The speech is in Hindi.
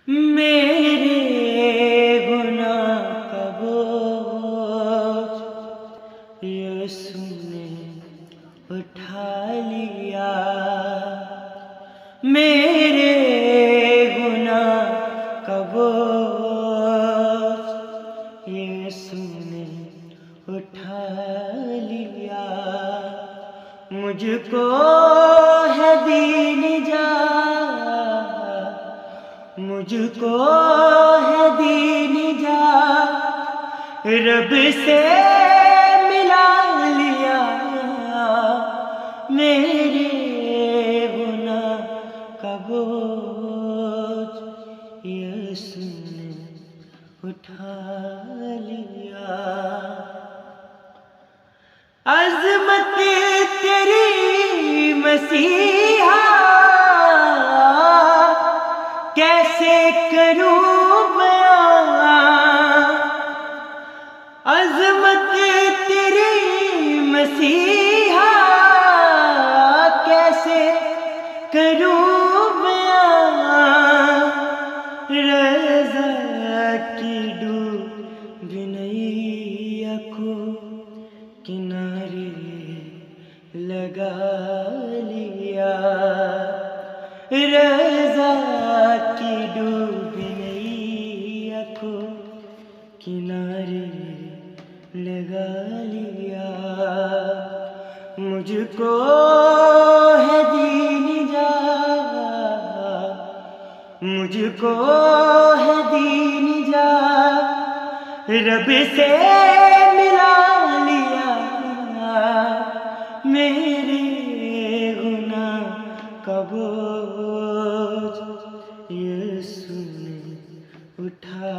मेरे गुनाह का बोझ यीशु ने उठा लिया। मेरे गुनाह का बोझ यीशु ने उठा लिया। मुझको है दीन मुझको है दीन जा रब से मिला लिया। मेरे गुनाह का बोझ यीशु ने उठा लिया। अज़मत तेरी मसीहा कैसे करूं बयां। अज़मत तेरी मसीहा कैसे करूं बयां। रज़ा की डूब नैया को किनारे लगा लिया। रज़ा की डूबी नैया को किनारे लगा लिया। मुझको है दीन जा मुझको है दीन जा रब से मिला लिया। मेरे गुनाह का बोझ यीशु ने उठा